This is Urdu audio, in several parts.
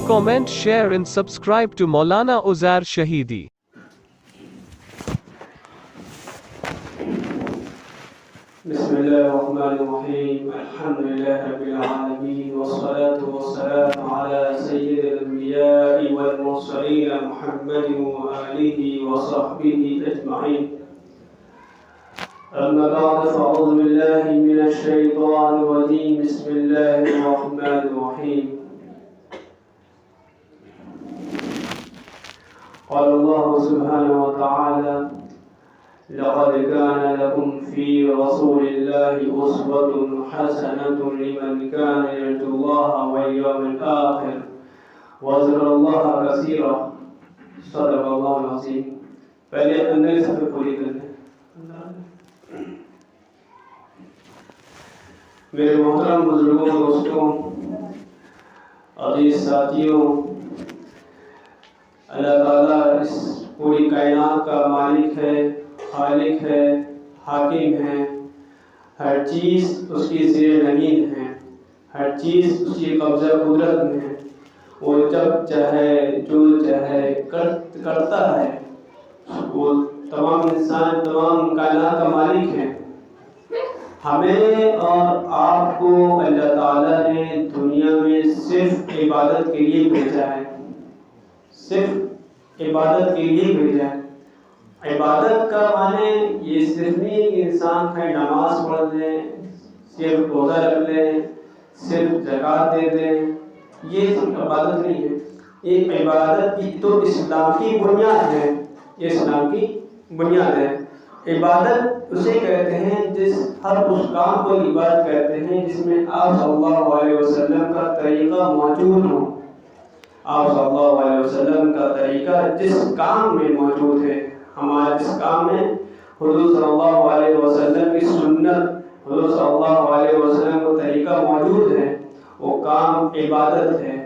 comment, share and subscribe to Maulana Uzair Shahidi. بسم الله الرحمن الرحيم. الحمد لله رب العالمين، والصلاة والسلام على سيد الأنبياء والمرسلين محمد وآله وصحبه أجمعين. أما بعد، فأعوذ بالله من الشيطان الرجيم. بسم الله الرحمن الرحيم. قال الله سبحانه وتعالى: لقد كان لكم في رسول الله أسوة حسنة لمن كان يرجو الله واليوم الآخر وذكر الله كثيرا. صدق الله العظيم. پہلے اندر صفحے پوری کر لیں. میرے محترم بزرگوں، دوستوں، عزیز ساتھیوں، اللہ تعالیٰ اس پوری کائنات کا مالک ہے، خالق ہے، حاکم ہے. ہر چیز اس کی زیر نگین ہے، ہر چیز اس کی قبضہ قدرت میں ہے. وہ جب چاہے جو چاہے کرتا ہے. وہ تمام انسان، تمام کائنات کا مالک ہے. ہمیں اور آپ کو اللہ تعالیٰ نے دنیا میں صرف عبادت کے لیے بھیجا ہے، صرف عبادت کے لیے بھیجا ہے. عبادت کا معنی یہ صرف نہیں کہ انسان کہیں نماز پڑھ لیں، صرف روزہ رکھ لیں، صرف زکوٰۃ دے دیں. یہ صرف عبادت نہیں ہے. ایک عبادت کی تو اسلام کی بنیاد ہے، یہ اسلام کی بنیاد ہے. عبادت اسے کہتے ہیں جس ہر اس کام کو عبادت کہتے ہیں جس میں آپ صلی اللہ علیہ وسلم کا طریقہ موجود ہو. آپ صلی اللہ علیہ وسلم کا طریقہ جس کام میں موجود ہے، ہمارے اس کام میں حضور صلی اللہ علیہ وسلم کی سنت، حضور صلی اللہ علیہ وسلم کا طریقہ موجود ہے، وہ کام عبادت ہے،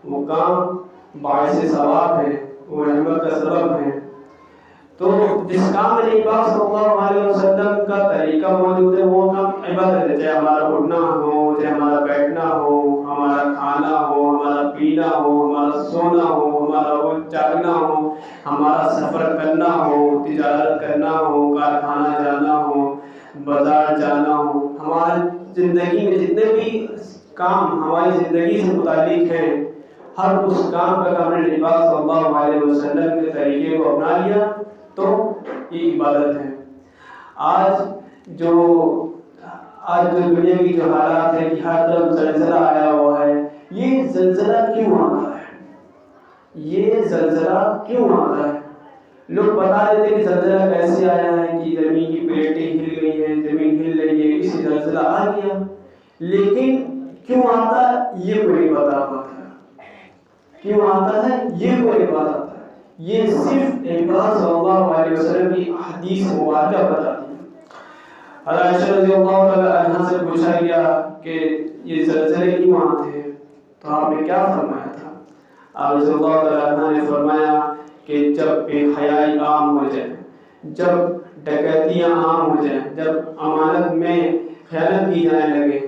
وہ کام باعث ثواب ہے، وہ رحمت کا سبب ہے. تو جس کام میں پاک صلی اللہ علیہ وسلم کا طریقہ موجود ہے وہ کام عبادت ہے. چاہے ہمارا اٹھنا ہو، چاہے ہمارا بیٹھنا ہو، ہمارا کھانا ہو، ہمارا پینا ہو، ہمارا سونا ہو، ہمارا جاگنا ہو، ہمارا سفر کرنا ہو، تجارت کرنا ہو، کارخانہ جانا ہو، بازار جانا ہو. ہماری زندگی میں جتنے بھی کام ہماری زندگی سے متعلق ہیں، ہر اس کام کا ہم نے پاک صلی اللہ علیہ وسلم کے طریقے کو اپنا لیا تو یہ عبادت ہے. آج جو دنیا کی جو حالات ہے کہ ہر طرف زلزلہ آیا ہوا ہے، یہ زلزلہ کیوں آتا ہے؟ یہ زلزلہ کیوں آتا ہے؟ لوگ بتا دیتے ہیں کہ زلزلہ کیسے آیا ہے، کہ زمین کی پلیٹیں ہل گئی ہیں، زمین ہل رہی ہے، اسی زلزلہ آ گیا. لیکن کیوں آتا ہے یہ کوئی نہیں بتا پاتا. کیوں آتا ہے یہ کوئی نہیں بتا. یہ صرف پاک صلی اللہ علیہ وسلم کی حدیث مبارکہ بتاتی ہے. حضرت عائشہ رضی اللہ تعالی عنہا سے پوچھا گیا کہ یہ زلزلے کیوں آتے ہیں، تو آپ نے کیا فرمایا تھا؟ آپ رضی اللہ تعالی عنہ نے فرمایا کہ جب بے حیائی عام ہو جائے، جب ڈکیتیاں عام ہو جائیں، جب امانت میں خیانت کی جانے لگے،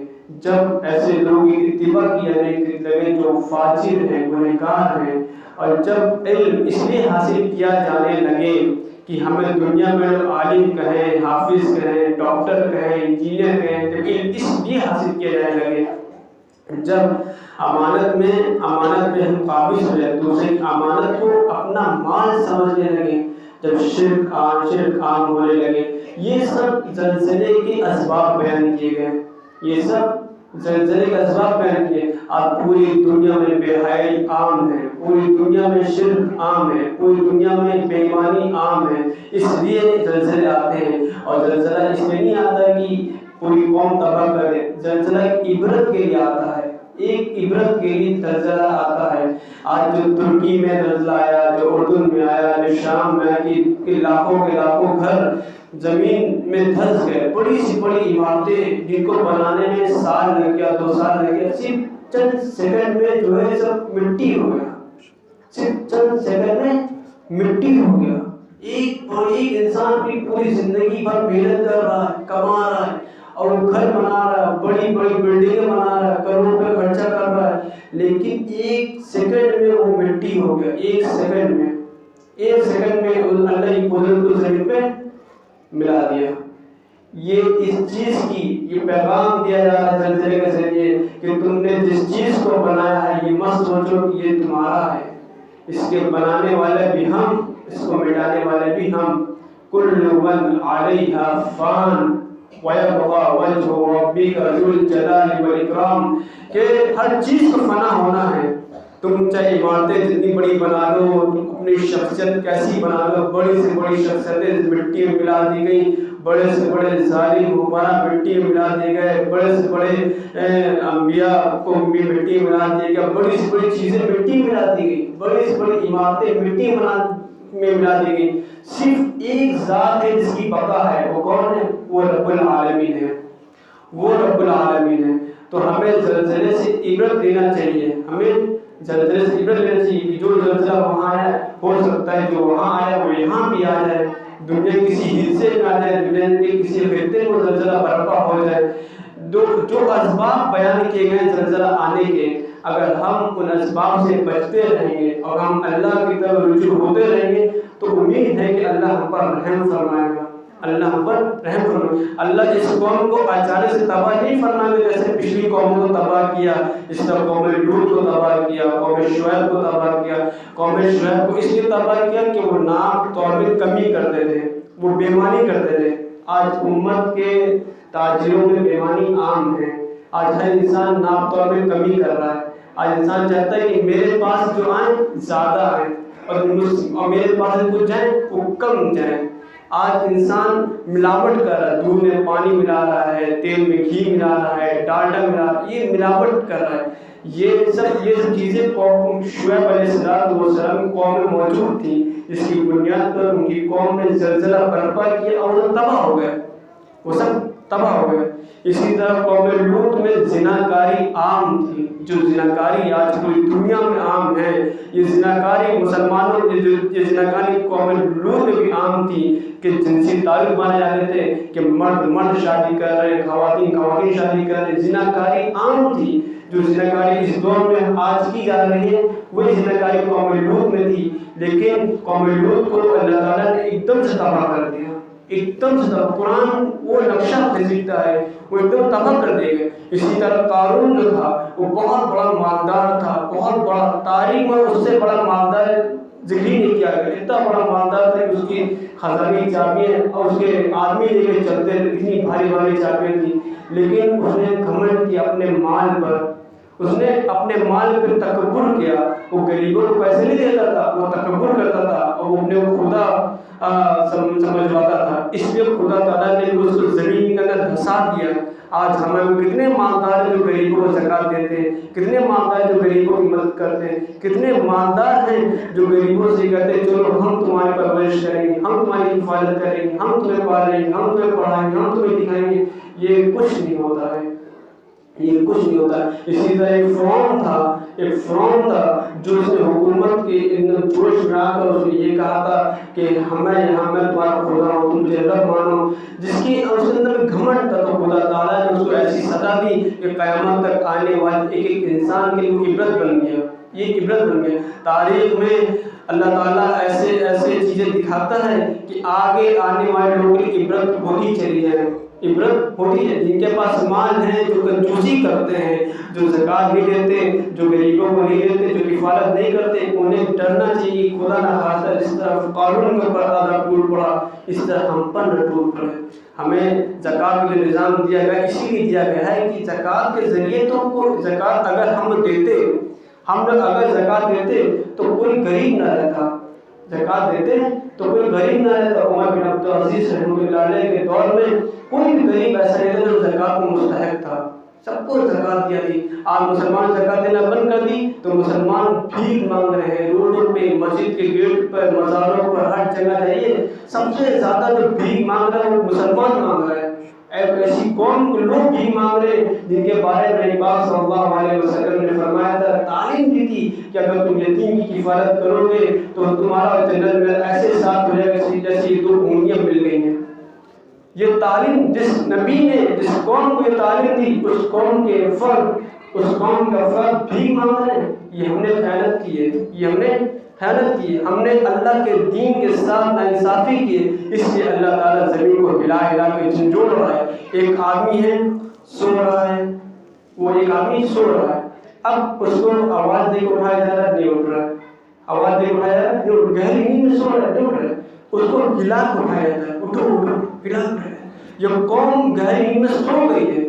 جب ایسے لوگ اتباع کیے جانے لگے جو فاجر ہیں، گنہگار ہیں، اور جب علم اس لیے حاصل کیا جانے لگے کہ ہمیں دنیا میں عالم کہیں، حافظ کہیں، ڈاکٹر کہیں، انجینئر کہیں، جب علم اس لیے حاصل کیا جانے لگے، جب امانت میں ہم قابض ہو جائے، دوسرے کی امانت کو اپنا مال سمجھنے لگے، جب شرک عام ہونے لگے. یہ سب زلزلے کے اسباب بیان کیے گئے. یہ سب زلزلے کے اسباب بیان کیے. اب پوری دنیا میں بے حیائی عام ہے، پوری دنیا میں شرک عام ہے، پوری دنیا میں بے ایمانی عام ہے. اس لیے زلزلے آتے ہیں. اور زلزلہ اس لیے نہیں آتا کہ پوری قوم تباہ کرے. زلزلہ عبرت کے لیے آتا ہے، ایک عبرت کے لیے زلزلہ آتا ہے. آج جو ترکی میں زلزلہ آیا، جو اردن میں آیا، جو شام میں آیا، کہ لاکھوں کے لاکھوں گھر زمین میں دھنس گئے. بڑی سی بڑی عمارتیں جن کو بنانے میں سال لگ گیا، 2 سال لگ گیا، صرف چند سیکنڈ میں جو ہے سب مٹی ہو گیا. صرف چند سیکنڈ میں مٹی ہو گیا. ایک انسان کی پوری زندگی بھر محنت کر رہا ہے، کما رہا ہے، اور وہ گھر بنا رہا ہے، بڑی بڑی بلڈنگیں بنا رہا ہے، کروڑوں روپے خرچہ کر رہا ہے، لیکن ایک سیکنڈ ہو گیا، ایک سیکنڈ میں اللہ کی قدرت کو زمین پہ ملا دیا۔ یہ اس چیز کی یہ پیغام دیا جا رہا ہے زلزلے کے ذریعے کہ تم نے جس چیز کو بنایا ہے یہ مت سوچو کہ یہ تمہارا ہے، اس کے بنانے والے بھی ہم، اس کو مٹانے والے بھی ہم۔ کل من علیہا فان ویبقى وجہ ربک ذو الجلال والاکرام، کہ ہر چیز کو فنا ہونا ہے۔ تم چاہے عمارتیں جتنی بڑی بنا لو، تم اپنی شخصیت کیسی بنا لو، بڑی سے بڑی شخصیتیں مٹی میں ملا دی گئی، بڑے سے بڑے ظالم حکمراں مٹی میں ملا دیے گئے، بڑے سے بڑے انبیاء کو بھی مٹی میں ملا دیا گیا، بڑی سے بڑی چیزیں مٹی میں ملا دی گئی، بڑی سے بڑی عمارتیں مٹی میں ملا دی گئی۔ صرف ایک ذات ہے جس کی بقا ہے، وہ کون ہے؟ وہ رب العالمین ہے، وہ رب العالمین ہے۔ تو ہمیں زلزلے سے عبرت لینا چاہیے، ہمیں زلزلے سے عبرت لینا چاہیے کہ جو زلزلہ وہاں ہے ہو سکتا ہے جو وہاں آیا وہ یہاں بھی آ جائے، دنیا کسی حصے میں آ جائے، دنیا کے کسی خطے میں زلزلہ برپا ہو جائے۔ جو اسباب بیان کیے گئے زلزلہ آنے کے، اگر ہم ان اسباب سے بچتے رہیں گے اور ہم اللہ کی طرف رجوع ہوتے رہیں گے تو امید ہے کہ اللہ ہم پر رحم فرمائے گا، اللہ ہم پر رحم فرمائے گا۔ اللہ اس قوم کو اچانک سے تباہ نہیں فرمائے گا جیسے پچھلی قوم کو تباہ کیا، اس طرح قوم لوط کو تباہ کیا، قوم شعیب کو تباہ کیا۔ قوم شعیب کو اس لیے تباہ کیا کہ وہ ناپ طور میں کمی کرتے تھے، وہ بےمانی کرتے تھے۔ آج امت کے تاجروں میں بےمانی عام ہے، آج ہر انسان ناپ طور میں کمی کر رہا ہے۔ آج انسان چاہتا ہے کہ میرے پاس جو آئیں زیادہ آئیں اور میرے پاس کچھ جائیں وہ کم جائیں۔ آج انسان ملاوٹ کر رہا ہے، دودھ میں پانی ملا رہا ہے، تیل میں گھی ملا رہا ہے، ڈالڈا ملا رہا ہے، یہ ملاوٹ کر رہا ہے۔ یہ سب چیزیں قوم شعیب علیہ السلام کی قوم میں موجود تھیں، جس کی بنیاد پر ان کی قوم نے زلزلہ برپا کیا اور وہ تباہ ہو گئے، وہ سب تباہ ہو گئے۔ اسی طرح قوم لوط میں زناکاری عام تھی، جو زناکاری آج پوری دنیا میں عام ہے۔ یہ زناکاری مسلمانوں یہ زناکاری قوم لوط میں بھی عام تھی کہ جنسی تعلق مانے جاتے تھے کہ مرد شادی کر رہے، خواتین شادی کر رہے، زناکاری عام تھی۔ جو زناکاری اس دور میں آج کی جا رہی ہے وہی زناکاری قوم لوط میں تھی، لیکن قوم لوط کو اللہ تعالیٰ نے ایک دم سے تباہ کر دیا، ایک دم سے تباہ۔ قرآن وہ نقشہ کھینچتا ہے، وہ ایک دم تباہ کر دے گا۔ اسی طرح قارون جو تھا وہ بہت بڑا مالدار تھا، بہت بڑا، تاریخ میں اس سے بڑا مالدار ذکر ہی نہیں کیا گیا۔ اتنا بڑا مالدار تھا کہ اس کی خزانے چابیاں اور اس کے آدمی لے کے چلتے تھے، اتنی بھاری بھاری چابیاں تھیں، لیکن اس نے گھمنڈ کیا اپنے مال پر، اس نے اپنے مال پہ تکبر کیا۔ وہ غریبوں کو پیسے نہیں دیتا تھا، وہ تکبر کرتا تھا اور وہ اپنے خدا سمجھواتا تھا، اس لیے خدا تعالیٰ نے اس کو زمین کے اندر دھسا دیا۔ آج ہمیں کتنے مالدار ہیں جو غریبوں کو زکوٰۃ دیتے ہیں، کتنے مالدار ہیں جو غریبوں کی مدد کرتے ہیں، کتنے مالدار ہیں جو غریبوں سے کہتے ہیں چلو ہم تمہاری پرورش کریں گے، ہم تمہاری حفاظت کریں گے، ہم تمہیں پالیں گے، ہم تمہیں پڑھائیں گے، ہم تمہیں دکھائیں گے۔ یہ کچھ نہیں ہوتا ہے، یہ کچھ نہیں ہوتا ہے۔ اسی طرح ایک فرعون تھا جو اس نے حکومت کے جوش میں آ کر اس نے یہ کہا تھا کہ میں تمہارا خدا ہوں، تم مجھے رب مانو، جس کی اس کے اندر گھمنڈ تھا۔ تو خدا تعالیٰ نے اس کو ایسی سزا دی کہ قیامت تک آنے والے ایک انسان کے لیے عبرت بن گیا، یہ عبرت بن گیا۔ تاریخ میں اللہ تعالیٰ ایسے چیزیں دکھاتا ہے کہ آگے آنے والے لوگوں کی عبرت ہوتی چلی جائے، عبرت ہوتی ہے۔ جن کے پاس مال ہے، جو کنجوسی کرتے ہیں، جو زکوٰۃ نہیں دیتے، جو غریبوں کو نہیں دیتے، جو کفالت نہیں کرتے، انہیں ڈرنا چاہیے خدا نہ خواستہ جس طرح قارون کے اوپر عذاب ٹوٹ پڑا اس طرح ہم پر نہ ٹوٹ پڑے۔ ہمیں زکوٰۃ کا جو نظام دیا گیا اسی لیے دیا گیا ہے کہ زکوٰۃ کے ذریعے تو زکوٰۃ اگر ہم دیتے، ہم لوگ اگر زکوٰۃ دیتے تو کوئی غریب نہ رہتا، زکوٰۃ دیتے ہیں تو کوئی غریب نہ رہتا۔ عمر بن عبدالعزیز رحمۃ اللہ علیہ کے دور میں کوئی بھی غریب ایسا نہیں تھا جو زکوٰۃ کو مستحق تھا، سب کو زکوٰۃ دیا تھی۔ آج مسلمان زکوٰۃ دینا بند کر دی تو مسلمان بھیک مانگ رہے ہیں، روڈوں پہ، مسجد کے گیٹ پر، مزاروں پر، ہر جگہ جائیے سب سے زیادہ جو بھیک مانگ رہا ہے وہ مسلمان مانگ رہا ہے۔ ایسی قوم کو لوگ بھی مانگ رہے جن کے بارے میں نبی پاک صلی اللہ علیہ وسلم نے فرمایا تھا، تعلیم دی تھی کہ اگر تم یتیم کی کفالت کرو گے تو تمہارا جنت میں ایسے ساتھ ہو جائے گا جیسے دو انگلیاں مل گئی ہیں۔ یہ تعلیم جس نبی نے جس قوم کو یہ تعلیم دی، اس قوم کے فرد، اس قوم کا فرد بھی مانگ رہے ہیں۔ یہ ہم نے خیانت کی ہے، یہ ہم نے خیانت کی، ہم نے اللہ کے دین کے ساتھ ناانصافی کی، اس لیے اللہ تعالیٰ زمین کو ہلا ہلا کے جھنجھوڑ رہا ہے۔ ایک آدمی ہے سو رہا ہے، وہ ایک آدمی سو رہا ہے، اب اس کو آواز دے کے اٹھایا جا رہا ہے، نہیں اٹھ رہا ہے، آواز دے کے اٹھایا جا رہا ہے، گہری نیند میں سو رہا ہے، نہیں اٹھ رہا ہے، اس کو ہلا کے اٹھایا جاتا ہے، اٹھو اٹھو، ہلا کے اٹھایا۔ یہ قوم گہری نیند میں سو گئی ہے،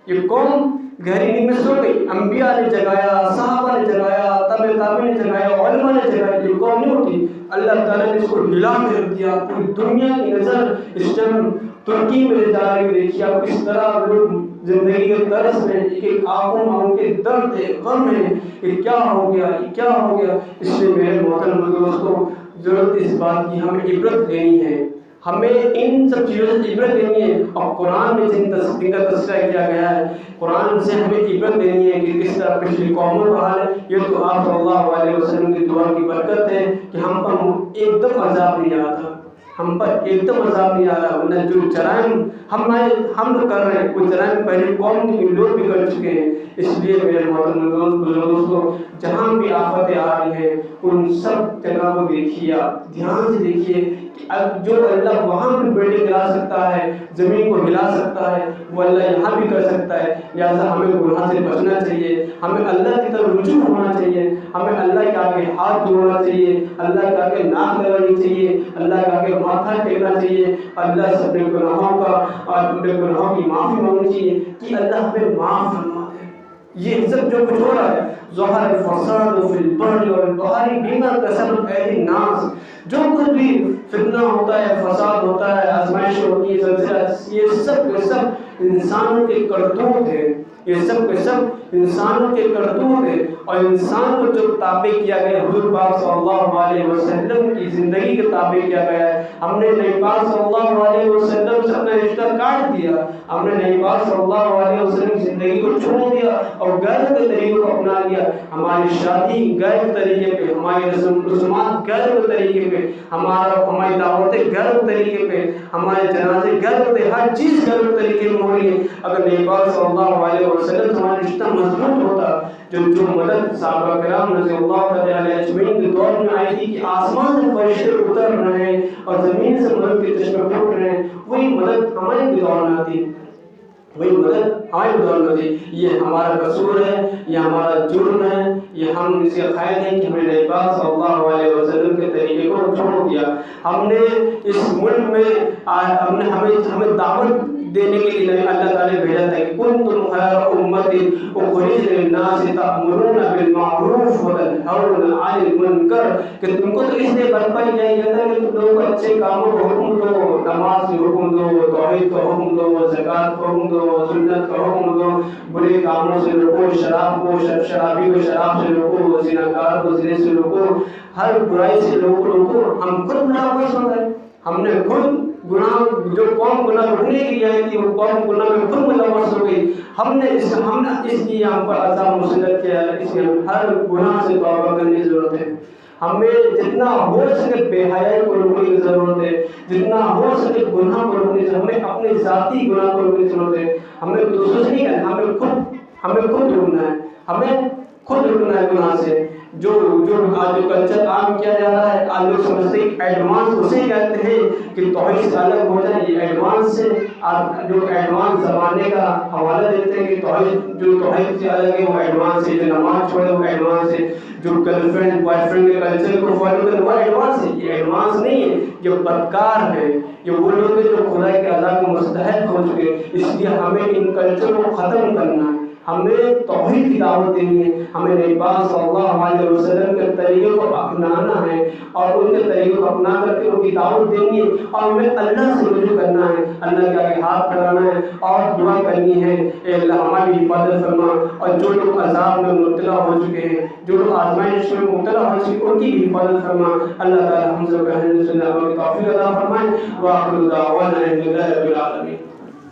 یہ قوم گہری نیند میں سو گئی، انبیاء نے جگایا، صحابہ نے جگایا، تابعین نے جگایا، علماء نے جگایا، یہ قوم نہیں اٹھی۔ اللہ تعالیٰ نے اس کو ہلا کے رکھ دیا۔ پوری دنیا کی نظر اس ٹائم ترکی میں جا رہی ہے، دیکھیے آپ کس طرح لوگ زندگی کے طرز میں ایک آنکھوں کے درد ہے، غم ہے کہ کیا ہو گیا، یہ کیا ہو گیا۔ اس لیے میرے محترم دوستوں، ضرورت اس بات کی ہمیں عبرت لینی ہے، ہمیں ان سب چیزوں سے عبرت لینی ہے، اور قرآن میں جن کا تذکرہ کیا گیا ہے، قرآن سے ہمیں عبرت لینی ہے کہ کس طرح پچھلی قوموں کا حال ہے۔ یہ تو آپ صلی اللہ علیہ وسلم کی دعا کی برکت ہے کہ ہم پر ایک دم عذاب نہیں آتا، ہم پر ایک دم عذاب نہیں آ رہا، ورنہ جو جرائم ہم لوگ کر رہے ہیں، وہ جرائم پہلے قوم کے لوگ بھی کر چکے ہیں۔ اس لیے میرے محترم دوستوں، جہاں بھی آفتیں آ رہی ہیں ان سب جگہ کو دیکھیے، آپ دھیان سے دیکھیے کہ اب جو اللہ وہاں بھی بلڈنگ گرا سکتا ہے، زمین کو ہلا سکتا ہے، وہ اللہ یہاں بھی کر سکتا ہے۔ لہٰذا ہمیں گناہ سے بچنا چاہیے، ہمیں اللہ کی طرف رجوع ہونا چاہیے، ہمیں اللہ کے آگے ہاتھ جوڑنا چاہیے، اللہ کے آگے ناک لگانی چاہیے، اللہ کے آگے ماتھا ٹیکنا چاہیے، اللہ سے اپنے گناہوں کا اور اپنے گناہوں کی معافی مانگنی چاہیے کہ اللہ ہمیں معاف فرما دے۔ یہ سب جو کچھ ہو رہا ہے، ظہر الفساد فی البر والبحر بما کسبت ایدی الناس، جو کچھ بھی فتنہ ہوتا ہے، فساد ہوتا ہے، آزمائش ہوتی ہے، زلزلہ، یہ سب کے سب انسانوں کے کرتوت ہے، یہ سب کے سب انسانوں کے کرتوت ہے، اور انسان کو جو تابع کیا گیا حضور پاک صلی اللہ علیہ وسلم کی زندگی کے تابع کیا گیا ہے۔ ہم نے نبی پاک صلی اللہ علیہ وسلم سے اپنا رشتہ کاٹ دیا، ہم نے نبی پاک صلی اللہ علیہ وسلم کی زندگی کو چھوڑ دیا اور غیر کے طریقے کو اپنا لیا۔ ہماری شادی غیر طریقے پہ، ہماری رسومات غیر طریقے پہ، ہماری دعوتیں غیر طریقے پہ، ہمارے جنازے غیر طریقے، ہر چیز غیر طریقے میں ہو رہی ہے۔ اگر نبی پاک صلی اللہ علیہ وسلم سے ہمارا رشتہ مضبوط ہوتا، جو مدد صحابہ کرام رضی اللہ تعالیٰ اجمعین کے دور میں آئی تھی کہ آسمان سے فرشتے اتر رہے ہیں اور زمین سے مدد کے چشمے پھوٹ رہے ہیں، وہی مدد ہمارے بھی دور میں آتی، وہی مدد ہمارے دور میں آتی۔ یہ ہمارا قصور ہے، یہ ہمارا جرم ہے، یہ ہم اس کے قائل ہیں کہ ہم نے نبی پاک صلی اللہ علیہ وسلم کے طریقے کو چھوڑ دیا۔ ہم نے اس ملک میں ہمیں دعوت دینے کے لیے اللہ تعالیٰ نے بھیجا تھا کہ کنتم خیر امت اخرجت للناس تأمرون بالمعروف وتنہون عن المنکر، کہ تم کو تو اس لیے برپا کیا جاتا ہے کہ تم لوگوں کو اچھے کاموں کو حکم دو، نماز کے حکم دو، توحید کا حکم دو، زکوٰۃ کا حکم دو، سنت کا حکم دو، برے کاموں سے روکو، شرابی کو شراب سے روکو، زناکار کو زنے سے روکو، ہر برائی سے روکو۔ ہم خود ملوث ہو گئے، ہم نے خود گناہ، جو قوم گناہ روکنے کے لیے آئی تھی وہ قوم گناہ میں خود ملوث ہو گئی۔ ہم نے اس لیے ہم پر عذاب مسلط کیا ہے، اس لیے ہر گناہ سے توبہ کرنے کی ضرورت ہے۔ ہمیں جتنا ہو سکے بے حیائی کو روکنے کی ضرورت ہے، جتنا ہو سکے گناہ کو روکنے کی ضرورت ہے، ہمیں اپنے ذاتی گناہ کو روکنے کی ضرورت ہے۔ ہمیں دوسروں سے نہیں کرنا، ہمیں خود روکنا ہے، ہمیں خود روکنا ہے گناہ سے۔ جو آج جو کلچر عام کیا جا رہا ہے، آج لوگ سمجھتے ہیں ایڈوانس اسے کہتے ہیں کہ توحید سے الگ ہو جائے، یہ ایڈوانس سے جو ایڈوانس زمانے کا حوالہ دیتے ہیں کہ توحید سے الگ ہے، وہ ایڈوانس ہے، جو نماز چھوڑے وہ ایڈوانس ہے، جو گرل فرینڈ بوائے فرینڈ کے کلچر کو فالو کرے وہ ایڈوانس ہے۔ یہ ایڈوانس نہیں ہے، یہ بدکار ہے، یہ وہ لوگ ہیں جو خدا کے عذاب کو مستحق ہو چکے۔ اس لیے ہمیں ان کلچر کو ختم کرنا ہے، ہمیں توحید کی دعوت دینی ہے، ہمیں نبی پاک صلی اللہ علیہ وسلم کے طریقے کو اپنانا ہے اور ان کے طریقے کو اپنا کر کے ان کی دعوت دینی ہے، اور ہمیں اللہ سے رجوع کرنا ہے، اللہ کے آگے ہاتھ پھیلانا ہے اور دعا کرنی ہے، اے اللہ ہماری حفاظت فرما، اور جو لوگ عذاب میں مبتلا ہو چکے ہیں، جو لوگ آزمائش میں مبتلا ہو چکے ہیں، ان کی بھی حفاظت فرما۔ اللہ تعالیٰ ہم سب کو توفیق عطا فرمائے۔ وآخر دعوانا الحمد للہ رب العالمین۔